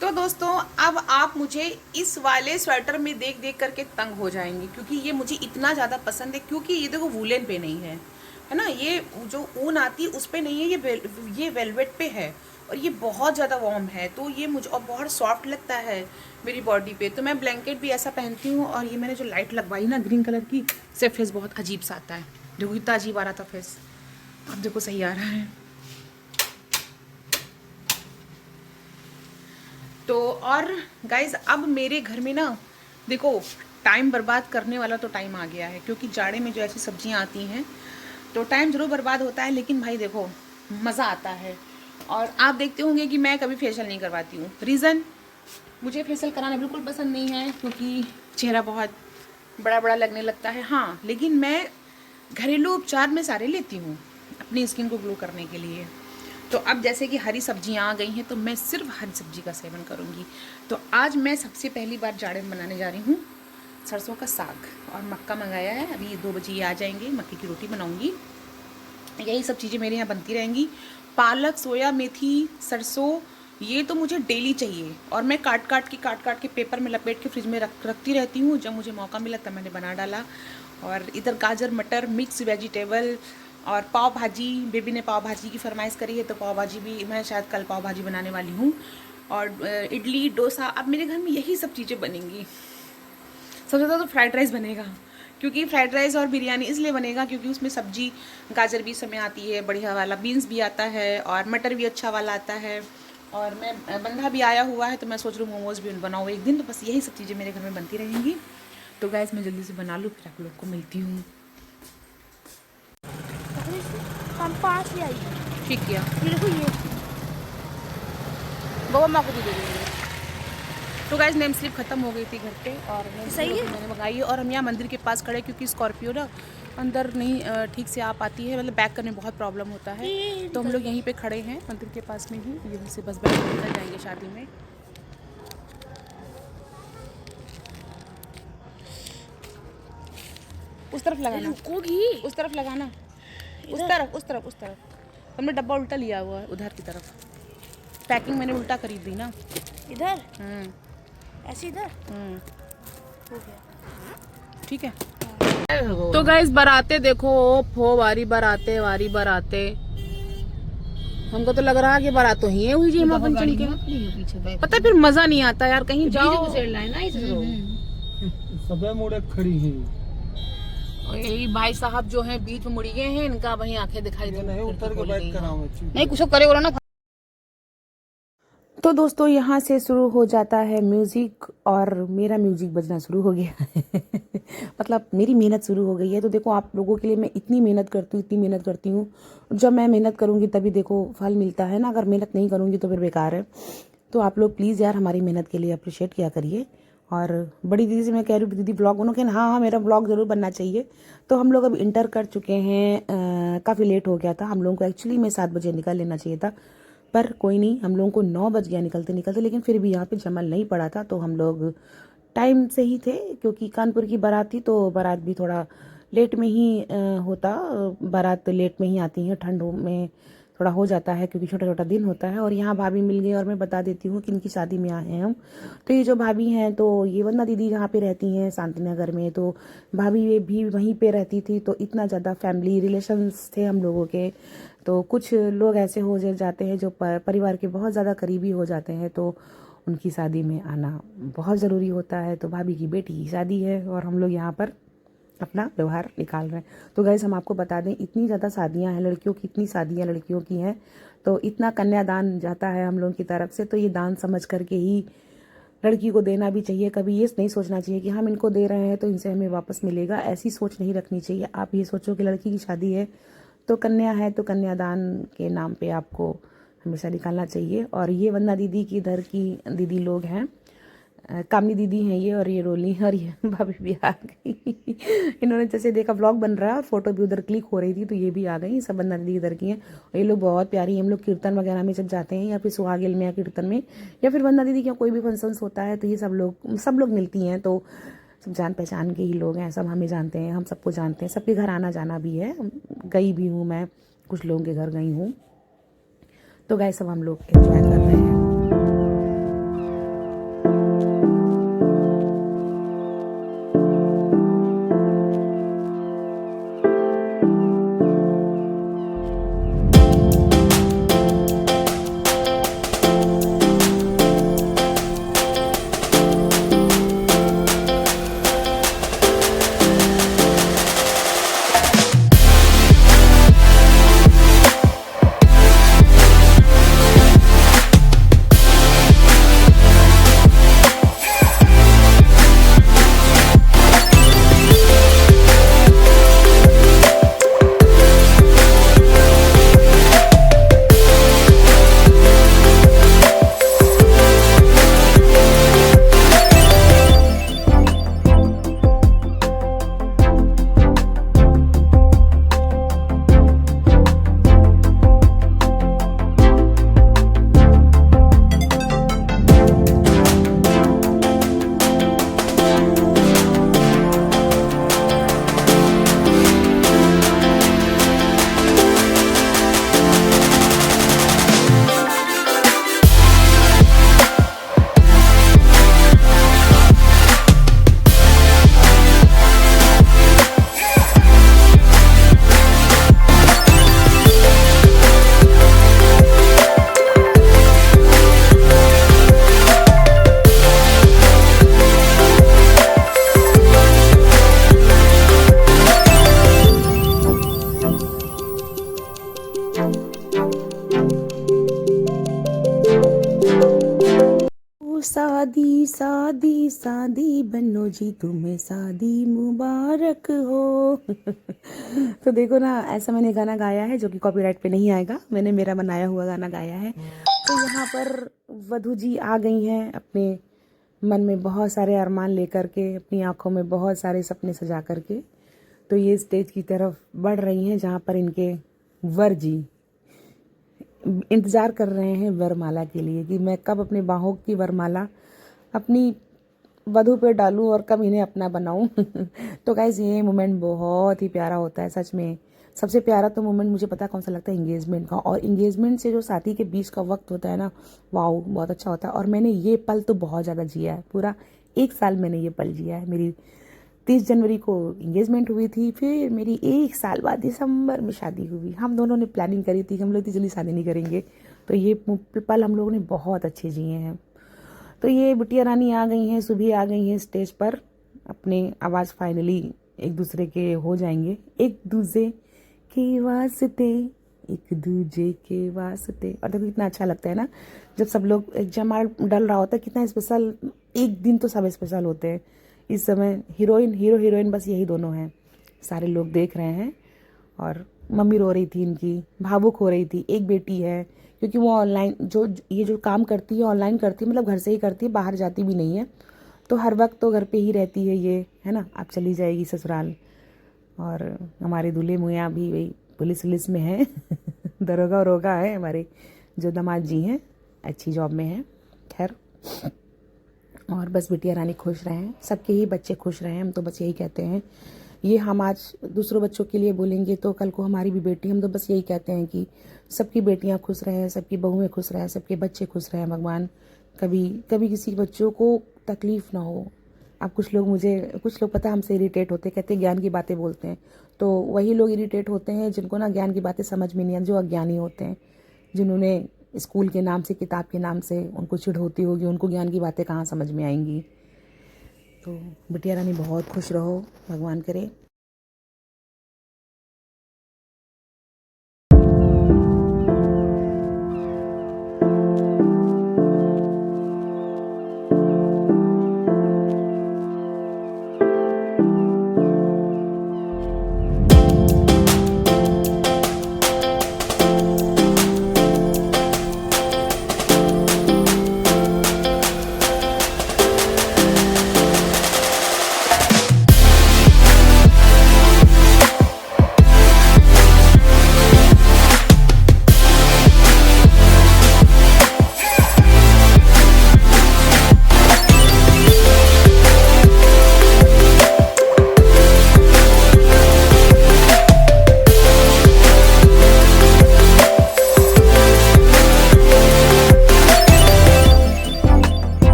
तो दोस्तों, अब आप मुझे इस वाले स्वेटर में देख देख करके तंग हो जाएंगे, क्योंकि ये मुझे इतना ज़्यादा पसंद है। क्योंकि ये देखो वूलन पे नहीं है ना, ये जो ऊन आती है उस पे नहीं है, ये वेलवेट पे है। और ये बहुत ज़्यादा वार्म है, तो ये मुझे और बहुत सॉफ्ट लगता है मेरी बॉडी पे। तो मैं ब्लैंकेट भी ऐसा पहनती हूँ। और ये मैंने जो लाइट लगवाई ना ग्रीन कलर की, इससे फेस बहुत अजीब सा आता है। देखो कितना अजीब आ रहा था फेस, अब देखो सही आ रहा है। तो और गाइज, अब मेरे घर में ना देखो, टाइम बर्बाद करने वाला तो टाइम आ गया है। क्योंकि जाड़े में जो ऐसी सब्जियां आती हैं तो टाइम ज़रूर बर्बाद होता है, लेकिन भाई देखो मज़ा आता है। और आप देखते होंगे कि मैं कभी फेशियल नहीं करवाती हूँ। रीज़न, मुझे फेशियल कराना बिल्कुल पसंद नहीं है, क्योंकि चेहरा बहुत बड़ा बड़ा लगने लगता है। हाँ, लेकिन मैं घरेलू उपचार में सारे लेती हूँ अपनी स्किन को ग्लो करने के लिए। तो अब जैसे कि हरी सब्जियां आ गई हैं, तो मैं सिर्फ हरी सब्जी का सेवन करूँगी। तो आज मैं सबसे पहली बार जाड़े में बनाने जा रही हूँ सरसों का साग। और मक्का मंगाया है, अभी 2 बजे ये आ जाएंगे। मक्के की रोटी बनाऊँगी। यही सब चीज़ें मेरे यहाँ बनती रहेंगी। पालक, सोया, मेथी, सरसों, ये तो मुझे डेली चाहिए। और मैं काट काट के पेपर में लपेट के फ्रिज में रखती रहती हूँ। जब मुझे मौका मिला तब मैंने बना डाला। और इधर गाजर मटर मिक्स वेजिटेबल और पाव भाजी। बेबी ने पाव भाजी की फरमाइश करी है, तो पाव भाजी भी मैं शायद कल पाव भाजी बनाने वाली हूँ। और इडली डोसा, अब मेरे घर में यही सब चीज़ें बनेंगी। सबसे ज़्यादा तो फ्राइड राइस बनेगा। क्योंकि फ्राइड राइस और बिरयानी इसलिए बनेगा क्योंकि उसमें सब्जी गाजर भी समय आती है बढ़िया वाला, बीन्स भी आता है और मटर भी अच्छा वाला आता है। और मैं बंधा भी आया हुआ है, तो मैं सोच रही हूँ मोमोज़ भी बनाऊँ एक दिन। तो बस यही सब चीज़ें मेरे घर में बनती रहेंगी। तो गैस मैं जल्दी से बना लूँ, फिर आप लोग को मिलती हूँ। हम पास ही आई। ठीक किया, ये देखो ये बाबा माँ को भी दे देंगे। तो गाइस, नेम स्लिप खत्म हो गई थी घर पे, और नेम सही स्लिप है। मैंने मंगाई है। और हम यहाँ मंदिर के पास खड़े, क्योंकि स्कॉर्पियो ना अंदर नहीं ठीक से आ पाती है, मतलब बैक करने में बहुत प्रॉब्लम होता है। ये तो हम निकल लोग यहीं पे खड़े हैं मंदिर के पास में ही, यहीं से बस बैठ के निकल जाएंगे शादी में। उस तरफ लगाना, रुकोगी उस तरफ लगाना, उस इधर। तरफ, उस तरफ, उस तरफ। हमने डब्बा उल्टा लिया हुआ है उधर की तरफ। पैकिंग मैंने उल्टा करी दी ना। इधर हम्म। ऐसे इधर हम्म। हो गया। ठीक है। तो गाइस, बाराते देखो, फो वारी बाराते, वारी बाराते। हमको तो लग रहा है कि बारात तो ही है हुई जी मां पंचम के। पता है, फिर मजा नहीं आता यार, कहीं जाओ। सबे मोड़े खड़ी है। और यही भाई साहब जो हैं बीच में मुड़ी गए हैं, इनका वही आंखें दिखाई दे नहीं उतर के बैठ कर आऊँ। नहीं कुछ करे बोलो ना। तो दोस्तों, यहाँ से शुरू हो जाता है म्यूजिक, और मेरा म्यूजिक बजना शुरू हो गया है। मतलब मेरी मेहनत शुरू हो गई है। तो देखो, आप लोगों के लिए मैं इतनी मेहनत करती हूँ, इतनी मेहनत करती हूँ। जब मैं मेहनत करूँगी तभी देखो फल मिलता है ना, अगर मेहनत नहीं करूँगी तो फिर बेकार है। तो आप लोग प्लीज़ यार हमारी मेहनत के लिए अप्रिशिएट किया करिए। और बड़ी दीदी से मैं कह रही हूँ, दीदी ब्लॉग बनो, कि हाँ हाँ मेरा ब्लॉग ज़रूर बनना चाहिए। तो हम लोग अब इंटर कर चुके हैं। काफ़ी लेट हो गया था हम लोगों को, एक्चुअली में 7 बजे निकल लेना चाहिए था, पर कोई नहीं, हम लोगों को 9 बज गया निकलते निकलते। लेकिन फिर भी यहाँ पे जमल नहीं पड़ा था, तो हम लोग टाइम से ही थे। क्योंकि कानपुर की बारात थी, तो बारात भी थोड़ा लेट में ही होता। बारात लेट में ही आती है, ठंड में थोड़ा हो जाता है, क्योंकि छोटा छोटा दिन होता है। और यहाँ भाभी मिल गई, और मैं बता देती हूँ कि इनकी शादी में आए हैं हम। तो ये जो भाभी हैं, तो ये वंदना दीदी जहाँ पे रहती हैं शांति नगर में, तो भाभी ये भी वहीं पे रहती थी। तो इतना ज़्यादा फैमिली रिलेशंस थे हम लोगों के। तो कुछ लोग ऐसे हो जाते हैं जो परिवार के बहुत ज़्यादा करीबी हो जाते हैं, तो उनकी शादी में आना बहुत ज़रूरी होता है। तो भाभी की बेटी की शादी है, और हम लोग यहाँ पर अपना व्यवहार निकाल रहे हैं। तो गाइस, हम आपको बता दें, इतनी ज़्यादा शादियां हैं लड़कियों की, इतनी शादियां लड़कियों की हैं, तो इतना कन्यादान जाता है हम लोगों की तरफ से। तो ये दान समझ करके ही लड़की को देना भी चाहिए। कभी ये नहीं सोचना चाहिए कि हम इनको दे रहे हैं तो इनसे हमें वापस मिलेगा, ऐसी सोच नहीं रखनी चाहिए। आप ये सोचो कि लड़की की शादी है तो कन्या है, तो कन्यादान के नाम पे आपको हमेशा निकालना चाहिए। और ये वंदना दीदी की इधर की दीदी लोग हैं, कामनी दीदी हैं ये, और ये रोली, और ये भाभी भी आ गई। इन्होंने जैसे देखा व्लॉग बन रहा है और फोटो भी उधर क्लिक हो रही थी, तो ये भी आ गई। सब वंदना दीदी इधर की हैं, और ये लोग बहुत प्यारी हैं। हम लोग कीर्तन वगैरह में जब जाते हैं, या फिर सुहागिल में, या कीर्तन में, या फिर वंदना दीदी का कोई भी फंक्शंस होता है, तो ये सब लोग मिलती हैं। तो सब जान पहचान के ही लोग हैं, सब हमें जानते हैं, हम सबको जानते हैं। सबके घर आना जाना भी है, गई भी हूँ मैं, कुछ लोगों के घर गई हूँ। तो गाइस, सब हम लोग एंजॉय कर रहे हैं। शादी शादी शादी बन्नो जी तुम्हें शादी मुबारक हो। तो देखो ना, ऐसा मैंने गाना गाया है जो कि कॉपीराइट पे नहीं आएगा, मैंने मेरा बनाया हुआ गाना गाया है। तो यहाँ पर वधू जी आ गई हैं अपने मन में बहुत सारे अरमान लेकर के, अपनी आंखों में बहुत सारे सपने सजा करके। तो ये स्टेज की तरफ बढ़ रही हैं जहाँ पर इनके वर जी इंतज़ार कर रहे हैं वरमाला के लिए कि मैं कब अपने बाहों की वरमाला अपनी वधू पे डालूं और कब इन्हें अपना बनाऊं। तो गाइस ये मोमेंट बहुत ही प्यारा होता है सच में। सबसे प्यारा तो मोमेंट मुझे पता कौन सा लगता है, इंगेजमेंट का। और इंगेजमेंट से जो शादी के बीच का वक्त होता है ना, वाओ बहुत अच्छा होता है। और मैंने ये पल तो बहुत ज़्यादा जिया है, पूरा 1 साल मैंने ये पल जिया है। मेरी 30 जनवरी को इंगेजमेंट हुई थी, फिर मेरी 1 साल बाद दिसंबर में शादी हुई। हम दोनों ने प्लानिंग करी थी कि हम लोग इतनी जल्दी शादी नहीं करेंगे, तो ये पल हम लोगों ने बहुत अच्छे जिए हैं। तो ये बिटिया रानी आ गई हैं, सुबह आ गई हैं स्टेज पर, अपने आवाज़ फाइनली एक दूसरे के हो जाएंगे, एक दूसरे के वास्ते, एक दूजे के वास्ते। और देखो कितना अच्छा लगता है ना जब सब लोग एक जमाल डल रहा होता है, कितना स्पेशल। एक दिन तो सब स्पेशल होते हैं इस समय। हीरोइन हीरोइन बस यही दोनों हैं, सारे लोग देख रहे हैं। और मम्मी रो रही थी इनकी, भावुक हो रही थी। एक बेटी है क्योंकि वो ऑनलाइन जो काम करती है, ऑनलाइन करती है, मतलब घर से ही करती है, बाहर जाती भी नहीं है। तो हर वक्त तो घर पे ही रहती है ये, है ना। अब चली जाएगी ससुराल। और हमारे दूल्हे मुया भी वही पुलिस में है। दरोगा वरोगा है हमारे जो दामाद जी हैं, अच्छी जॉब में हैं। खैर, और बस बिटिया रानी खुश रहें, सबके ही बच्चे खुश रहें, हम तो बस यही कहते हैं। ये हम आज दूसरों बच्चों के लिए बोलेंगे तो कल को हमारी भी बेटी, हम तो बस यही कहते हैं कि सबकी बेटियां खुश रहें, सबकी बहुएं खुश रहें, सबके बच्चे खुश रहें। भगवान कभी किसी बच्चों को तकलीफ़ ना हो। अब कुछ लोग पता हमसे इरिटेट होते, कहते हैं ज्ञान की बातें बोलते हैं। तो वही लोग इरिटेट होते हैं जिनको ना ज्ञान की बातें समझ में नहीं आती, जो अज्ञानी होते हैं, जिन्होंने स्कूल के नाम से, किताब के नाम से उनको चिढ़ होती होगी, उनको ज्ञान की बातें कहाँ समझ में आएंगी। तो बिटिया रानी बहुत खुश रहो, भगवान करे।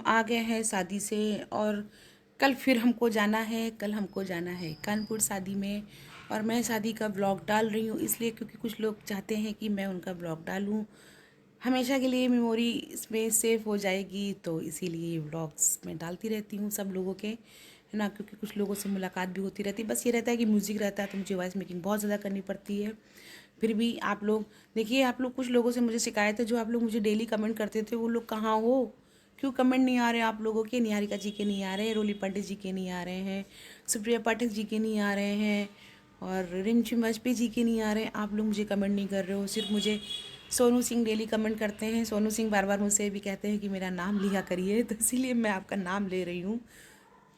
आ गए हैं शादी से, और कल फिर हमको जाना है, कानपुर शादी में। और मैं शादी का ब्लॉग डाल रही हूँ इसलिए क्योंकि कुछ लोग चाहते हैं कि मैं उनका ब्लॉग डालूँ, हमेशा के लिए मेमोरी इसमें सेव हो जाएगी। तो इसीलिए ब्लॉग्स मैं डालती रहती हूँ सब लोगों के, है ना। क्योंकि कुछ लोगों से मुलाकात भी होती रहती है। बस ये रहता है कि म्यूज़िक रहता है तो मुझे वॉइस मेकिंग बहुत ज़्यादा करनी पड़ती है। फिर भी आप लोग देखिए, आप लोग कुछ लोगों से मुझे शिकायत है, जो आप लोग मुझे डेली कमेंट करते थे, वो लोग कहाँ हो? क्यों कमेंट नहीं आ रहे आप लोगों के? निहारिका जी के नहीं आ रहे हैं, रोली पंडित जी के नहीं आ रहे हैं, सुप्रिया पाठक जी के नहीं आ रहे हैं, और रिमझिम वाजपेयी जी के नहीं आ रहे हैं। आप लोग मुझे कमेंट नहीं कर रहे हो, सिर्फ मुझे सोनू सिंह डेली कमेंट करते हैं। सोनू सिंह बार बार मुझसे भी कहते हैं कि मेरा नाम लिया करिए, तो इसीलिए मैं आपका नाम ले रही हूँ।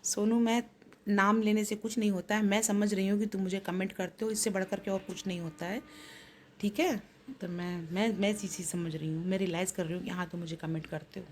सोनू, मैं नाम लेने से कुछ नहीं होता है, मैं समझ रही हूँ कि तुम मुझे कमेंट करते हो, इससे बढ़कर के और कुछ नहीं होता है, ठीक है। तो मैं इसी चीज़ समझ रही हूँ, मैं रियलाइज़ कर रही हूँ कि हाँ तुम मुझे कमेंट करते हो।